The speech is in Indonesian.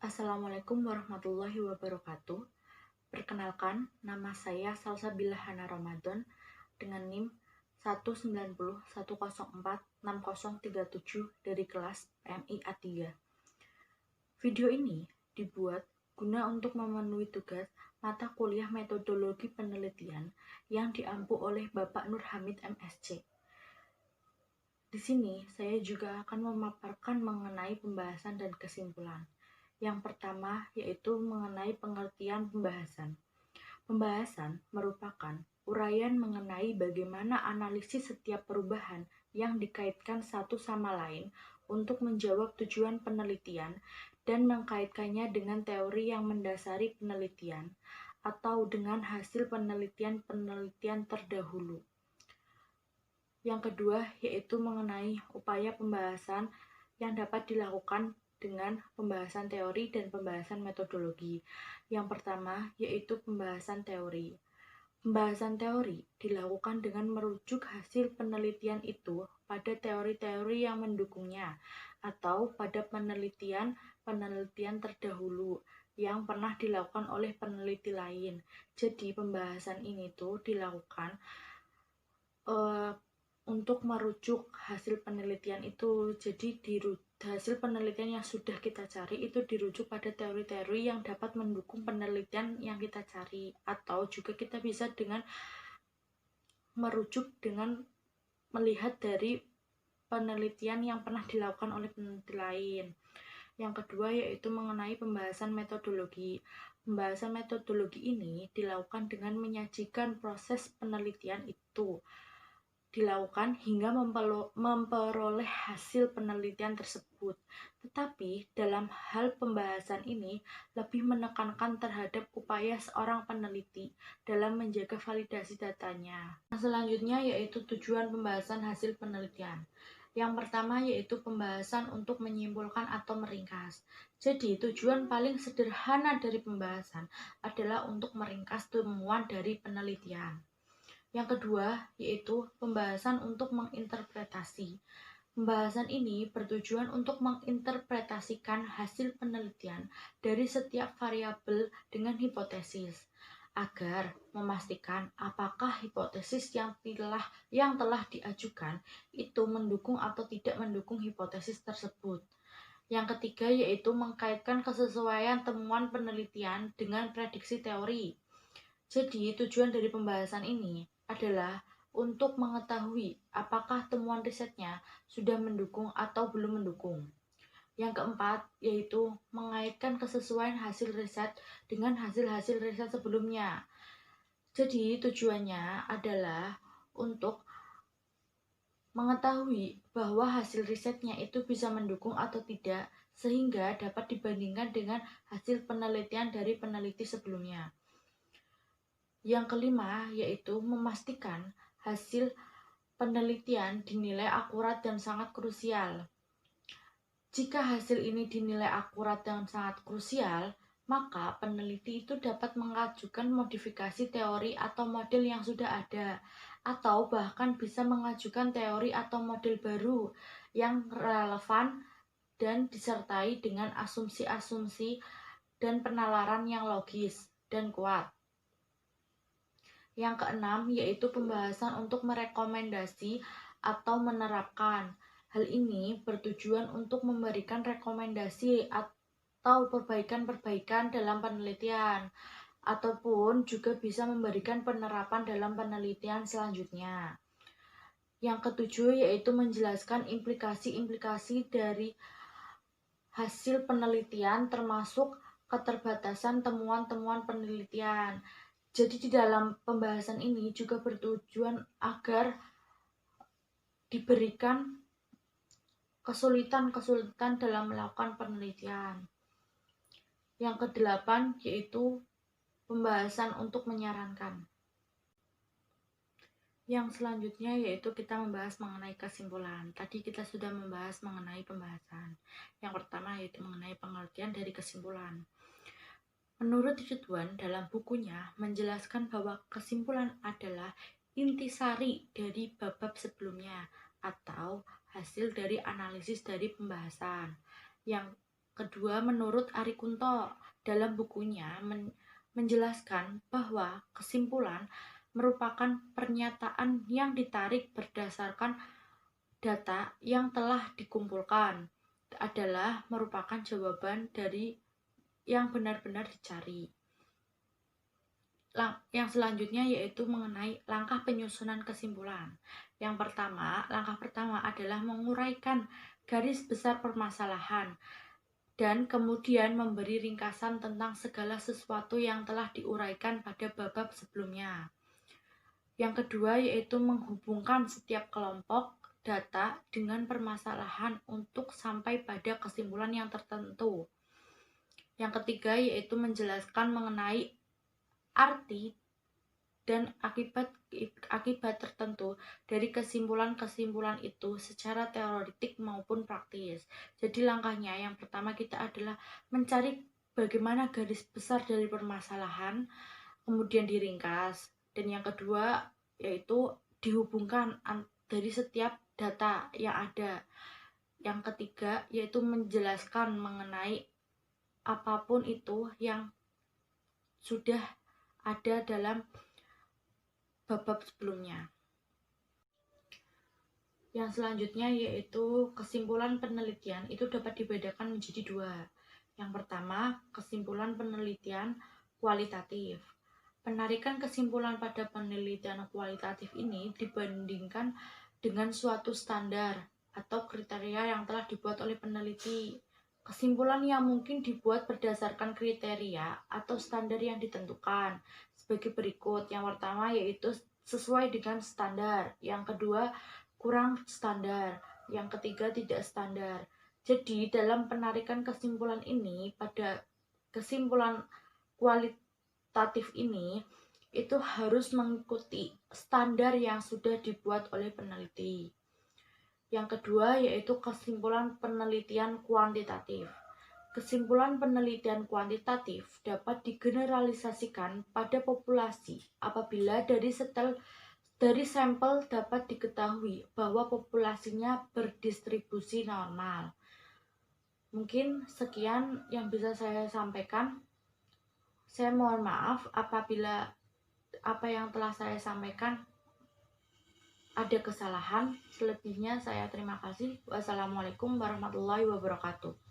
Assalamualaikum warahmatullahi wabarakatuh. Perkenalkan, nama saya Salsabila Hana Ramadan dengan NIM 190104637 dari kelas PMI A3. Video ini dibuat guna untuk memenuhi tugas mata kuliah metodologi penelitian yang diampu oleh Bapak Nur Hamid MSc. Di sini saya juga akan memaparkan mengenai pembahasan dan kesimpulan. Yang pertama yaitu mengenai pengertian pembahasan. Pembahasan merupakan uraian mengenai bagaimana analisis setiap perubahan yang dikaitkan satu sama lain untuk menjawab tujuan penelitian dan mengkaitkannya dengan teori yang mendasari penelitian atau dengan hasil penelitian terdahulu. Yang kedua yaitu mengenai upaya pembahasan yang dapat dilakukan dengan pembahasan teori dan pembahasan metodologi. Yang pertama yaitu pembahasan teori. Pembahasan teori dilakukan dengan merujuk hasil penelitian itu pada teori-teori yang mendukungnya atau pada penelitian terdahulu yang pernah dilakukan oleh peneliti lain. Jadi pembahasan ini tuh dilakukan untuk merujuk hasil penelitian itu. Jadi hasil penelitian yang sudah kita cari itu dirujuk pada teori-teori yang dapat mendukung penelitian yang kita cari, atau juga kita bisa dengan merujuk dengan melihat dari penelitian yang pernah dilakukan oleh peneliti lain. Yang kedua yaitu mengenai pembahasan metodologi. Pembahasan metodologi ini dilakukan dengan menyajikan proses penelitian itu dilakukan hingga memperoleh hasil penelitian tersebut. Tetapi dalam hal pembahasan ini lebih menekankan terhadap upaya seorang peneliti dalam menjaga validasi datanya. Selanjutnya yaitu tujuan pembahasan hasil penelitian. Yang pertama yaitu pembahasan untuk menyimpulkan atau meringkas. Jadi tujuan paling sederhana dari pembahasan adalah untuk meringkas temuan dari penelitian. Yang kedua yaitu pembahasan untuk menginterpretasi. Pembahasan ini bertujuan untuk menginterpretasikan hasil penelitian dari setiap variabel dengan hipotesis agar memastikan apakah hipotesis yang telah diajukan itu mendukung atau tidak mendukung hipotesis tersebut. Yang ketiga yaitu mengkaitkan kesesuaian temuan penelitian dengan prediksi teori. Jadi tujuan dari pembahasan ini adalah untuk mengetahui apakah temuan risetnya sudah mendukung atau belum mendukung. Yang keempat yaitu mengaitkan kesesuaian hasil riset dengan hasil-hasil riset sebelumnya. Jadi tujuannya adalah untuk mengetahui bahwa hasil risetnya itu bisa mendukung atau tidak sehingga dapat dibandingkan dengan hasil penelitian dari peneliti sebelumnya. Yang kelima yaitu memastikan hasil penelitian dinilai akurat dan sangat krusial. Jika hasil ini dinilai akurat dan sangat krusial, maka peneliti itu dapat mengajukan modifikasi teori atau model yang sudah ada, atau bahkan bisa mengajukan teori atau model baru yang relevan dan disertai dengan asumsi-asumsi dan penalaran yang logis dan kuat. Yang keenam yaitu pembahasan untuk merekomendasi atau menerapkan. Hal ini bertujuan untuk memberikan rekomendasi atau perbaikan-perbaikan dalam penelitian, ataupun juga bisa memberikan penerapan dalam penelitian selanjutnya. Yang ketujuh yaitu menjelaskan implikasi-implikasi dari hasil penelitian termasuk keterbatasan temuan-temuan penelitian. Jadi di dalam pembahasan ini juga bertujuan agar diberikan kesulitan-kesulitan dalam melakukan penelitian. Yang kedelapan yaitu pembahasan untuk menyarankan. Yang selanjutnya yaitu kita membahas mengenai kesimpulan. Tadi kita sudah membahas mengenai pembahasan. Yang pertama yaitu mengenai pengertian dari kesimpulan. Menurut Ridwan dalam bukunya menjelaskan bahwa kesimpulan adalah intisari dari bab-bab sebelumnya atau hasil dari analisis dari pembahasan. Yang kedua, menurut Ari Kunto dalam bukunya menjelaskan bahwa kesimpulan merupakan pernyataan yang ditarik berdasarkan data yang telah dikumpulkan, adalah merupakan jawaban dari yang benar-benar dicari. Yang selanjutnya yaitu mengenai langkah penyusunan kesimpulan. Langkah pertama adalah menguraikan garis besar permasalahan dan kemudian memberi ringkasan tentang segala sesuatu yang telah diuraikan pada bab sebelumnya. Yang kedua yaitu menghubungkan setiap kelompok data dengan permasalahan untuk sampai pada kesimpulan yang tertentu. Yang ketiga yaitu menjelaskan mengenai arti dan akibat tertentu dari kesimpulan-kesimpulan itu secara teoretik maupun praktis. Jadi langkahnya yang pertama kita adalah mencari bagaimana garis besar dari permasalahan, kemudian diringkas, dan yang kedua yaitu dihubungkan dari setiap data yang ada. Yang ketiga yaitu menjelaskan mengenai apapun itu yang sudah ada dalam bab sebelumnya. Yang selanjutnya yaitu kesimpulan penelitian itu dapat dibedakan menjadi dua. Yang pertama, kesimpulan penelitian kualitatif. Penarikan kesimpulan pada penelitian kualitatif ini dibandingkan dengan suatu standar atau kriteria yang telah dibuat oleh peneliti. Kesimpulan yang mungkin dibuat berdasarkan kriteria atau standar yang ditentukan sebagai berikut. Yang pertama yaitu sesuai dengan standar, yang kedua kurang standar, yang ketiga tidak standar. Jadi dalam penarikan kesimpulan ini, pada kesimpulan kualitatif ini itu harus mengikuti standar yang sudah dibuat oleh peneliti. Yang kedua yaitu kesimpulan penelitian kuantitatif. Kesimpulan penelitian kuantitatif dapat digeneralisasikan pada populasi apabila dari sampel dapat diketahui bahwa populasinya berdistribusi normal. Mungkin sekian yang bisa saya sampaikan. Saya mohon maaf apabila apa yang telah saya sampaikan ada kesalahan. Selebihnya saya terima kasih. Wassalamualaikum warahmatullahi wabarakatuh.